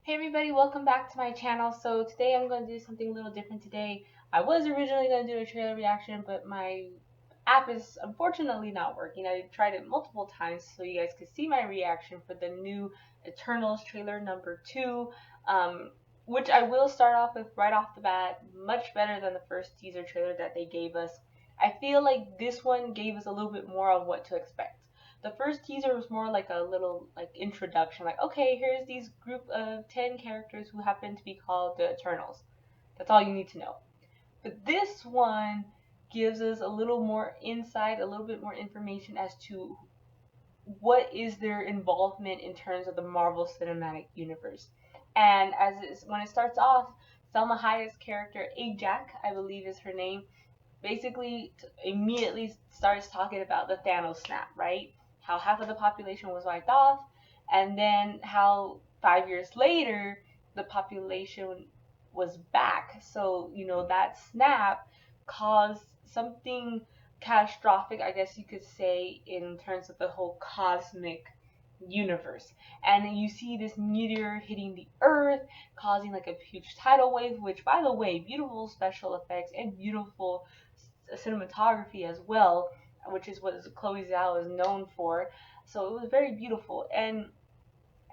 Hey everybody, welcome back to my channel. So today I'm going to do something a little different today. I was originally going to do a trailer reaction, but my app is unfortunately not working. I tried it multiple times so you guys could see my reaction for the new Eternals trailer number 2, which I will start off with right off the bat, much better than the first teaser trailer that they gave us. I feel like this one gave us a little bit more on what to expect. The first teaser was more like a little introduction, like, okay, here's these group of 10 characters who happen to be called the Eternals. That's all you need to know. But this one gives us a little more insight, a little bit more information as to what is their involvement in terms of the Marvel Cinematic Universe. And when it starts off, Selma Hayek's character Ajak, I believe is her name, basically immediately starts talking about the Thanos snap, right? How half of the population was wiped off, and then how 5 years later the population was back. So, that snap caused something catastrophic, I guess you could say, in terms of the whole cosmic universe. And you see this meteor hitting the earth, causing like a huge tidal wave, which, by the way, beautiful special effects and beautiful cinematography as well, which is what Chloe Zhao is known for. So it was very beautiful. And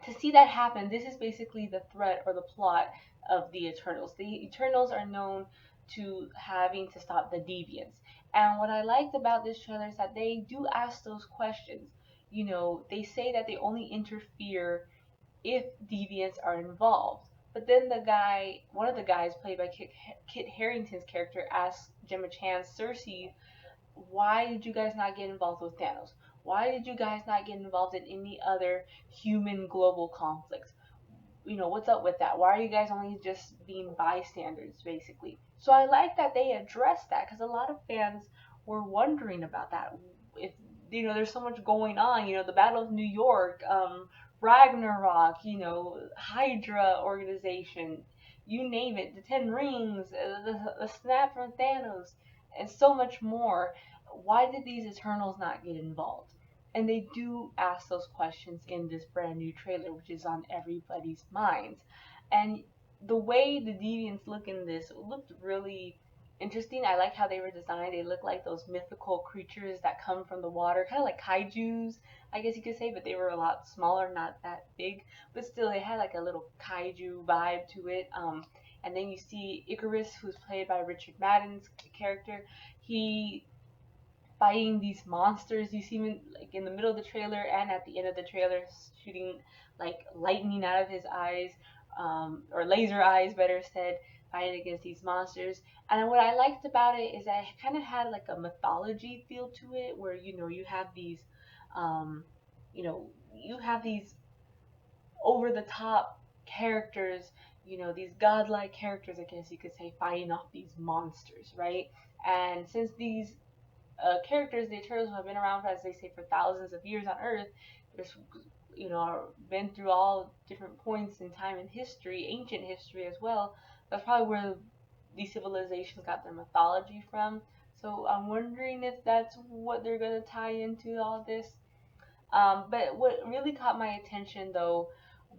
to see that happen, this is basically the threat or the plot of the Eternals. The Eternals are known to having to stop the deviants. And what I liked about this trailer is that they do ask those questions. They say that they only interfere if deviants are involved. But then one of the guys played by Kit Harington's character, asks Gemma Chan's Cersei, why did you guys not get involved with Thanos? Why did you guys not get involved in any other human global conflicts? What's up with that? Why are you guys only just being bystanders, basically? So I like that they addressed that because a lot of fans were wondering about that. If there's so much going on. The Battle of New York, Ragnarok, Hydra organization, you name it, the Ten Rings, the snap from Thanos, and so much more. Why did these Eternals not get involved? And they do ask those questions in this brand new trailer, which is on everybody's minds. And the way the deviants look in this looked really interesting. I like how they were designed. They look like those mythical creatures that come from the water, kind of like kaijus, I guess you could say, but they were a lot smaller, not that big. But still, they had like a little kaiju vibe to it. And then you see Icarus, who's played by Richard Madden's character. He fighting these monsters. You see him in the middle of the trailer and at the end of the trailer shooting like lightning out of his eyes, or laser eyes, better said, fighting against these monsters. And what I liked about it is that it kind of had like a mythology feel to it, where you have these, um, you have these over the top characters, these godlike characters, I guess you could say, fighting off these monsters, right? And since these characters, the Eternals, have been around, as they say, for thousands of years on Earth. There's, been through all different points in time in history, ancient history as well. That's probably where these civilizations got their mythology from. So I'm wondering if that's what they're gonna tie into all this. But what really caught my attention though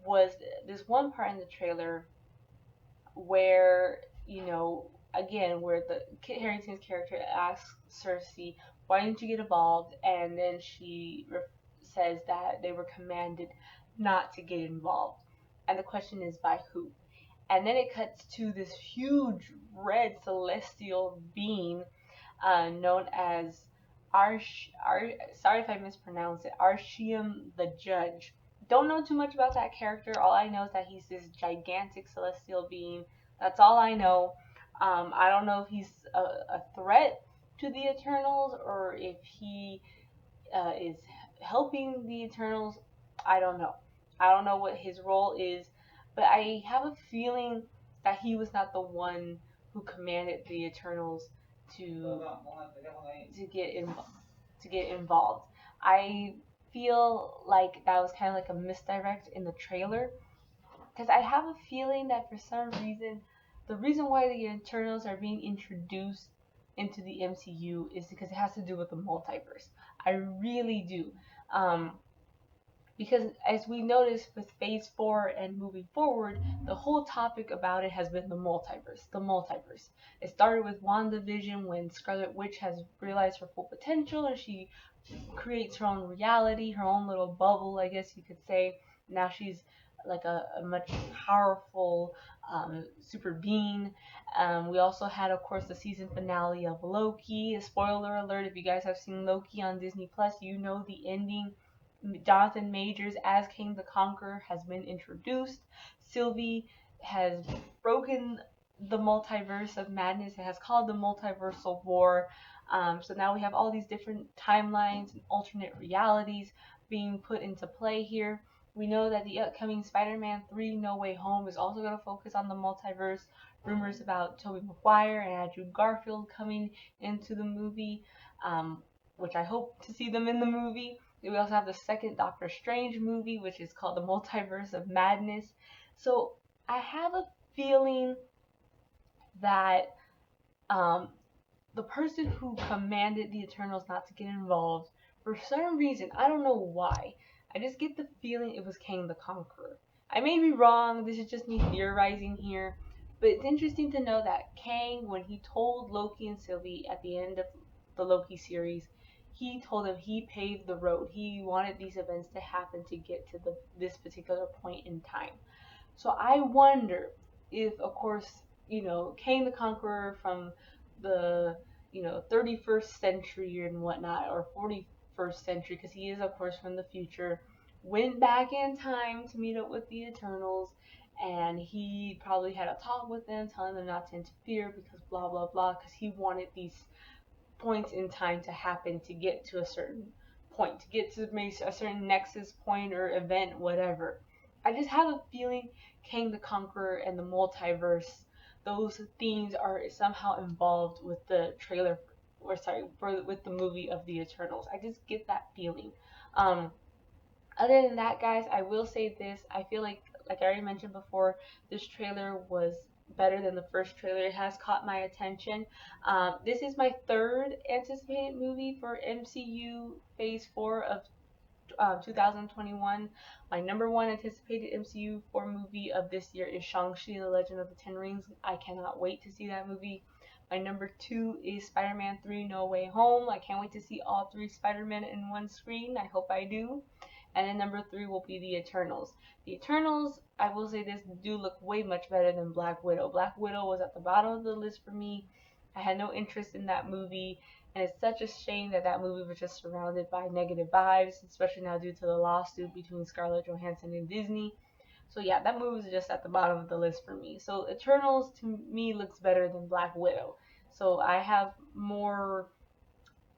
was this one part in the trailer where again, where the Kit Harington's character asks Cersei, "Why didn't you get involved?" And then she says that they were commanded not to get involved, and the question is by who? And then it cuts to this huge red celestial being, known as sorry if I mispronounce it, Arshium the Judge. Don't know too much about that character. All I know is that he's this gigantic celestial being. That's all I know. I don't know if he's a threat to the Eternals or if he is helping the Eternals. I don't know. I don't know what his role is, but I have a feeling that he was not the one who commanded the Eternals to to get in, to get involved. I feel like that was kind of like a misdirect in the trailer because I have a feeling that for some reason, the reason why the Eternals are being introduced into the MCU is because it has to do with the multiverse. I really do. Um, because as we noticed with phase 4 and moving forward, the whole topic about it has been the multiverse. The multiverse. It started with WandaVision when Scarlet Witch has realized her full potential and she creates her own reality, her own little bubble, I guess you could say. Now she's like a much powerful super being. We also had, of course, the season finale of Loki. Spoiler alert: if you guys have seen Loki on Disney Plus, you know the ending. Jonathan Majors as King the Conqueror has been introduced. Sylvie has broken the multiverse of madness. It has called the multiversal war. So now we have all these different timelines and alternate realities being put into play here. We know that the upcoming Spider-Man 3 No Way Home is also going to focus on the multiverse. Rumors about Tobey Maguire and Andrew Garfield coming into the movie, which I hope to see them in the movie. We also have the second Doctor Strange movie, which is called the Multiverse of Madness. So I have a feeling that um, the person who commanded the Eternals not to get involved, for some reason, I don't know why, I just get the feeling it was Kang the Conqueror. I may be wrong, this is just me theorizing here, but it's interesting to know that Kang, when he told Loki and Sylvie at the end of the Loki series, he told them he paved the road. He wanted these events to happen to get to this particular point in time. So I wonder if, of course, Kang the Conqueror from the 31st century and whatnot, or 41st century, because he is, of course, from the future, went back in time to meet up with the Eternals, and he probably had a talk with them, telling them not to interfere because blah blah blah, because he wanted these points in time to happen to get to a certain point, to get to maybe a certain nexus point or event, whatever. I just have a feeling Kang the Conqueror and the multiverse, those themes are somehow involved with the trailer, or sorry, with the movie of the Eternals. I just get that feeling. Um, Other than that, guys, I will say this. I feel like I already mentioned before, this trailer was better than the first trailer. It has caught my attention. This is my third anticipated movie for MCU Phase 4 of 2021. My number one anticipated MCU 4 movie of this year is Shang-Chi and the Legend of the Ten Rings. I cannot wait to see that movie. My number 2 is Spider-Man 3 No Way Home. I can't wait to see all 3 Spider-Men in one screen. I hope I do. And then number 3 will be the Eternals. The Eternals, I will say this, do look way much better than Black Widow. Black Widow was at the bottom of the list for me. I had no interest in that movie, and it's such a shame that that movie was just surrounded by negative vibes, especially now due to the lawsuit between Scarlett Johansson and Disney. So yeah, that movie was just at the bottom of the list for me. So Eternals to me looks better than Black Widow. So I have more,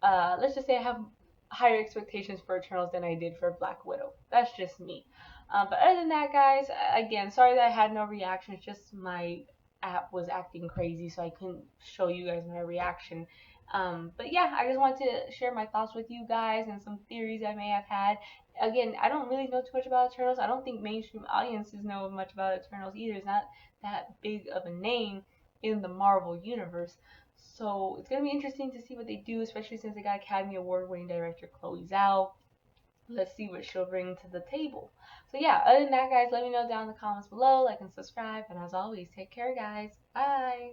let's just say I have higher expectations for Eternals than I did for Black Widow. That's just me. But other than that, guys, again, sorry that I had no reaction. It's just my app was acting crazy, so I couldn't show you guys my reaction. But yeah, I just wanted to share my thoughts with you guys and some theories I may have had. Again, I don't really know too much about Eternals. I don't think mainstream audiences know much about Eternals either. It's not that big of a name in the Marvel universe. So it's gonna be interesting to see what they do, especially since they got Academy Award winning director Chloe Zhao. Let's see what she'll bring to the table. So yeah, other than that, guys, let me know down in the comments below, like and subscribe, and as always, take care, guys. Bye.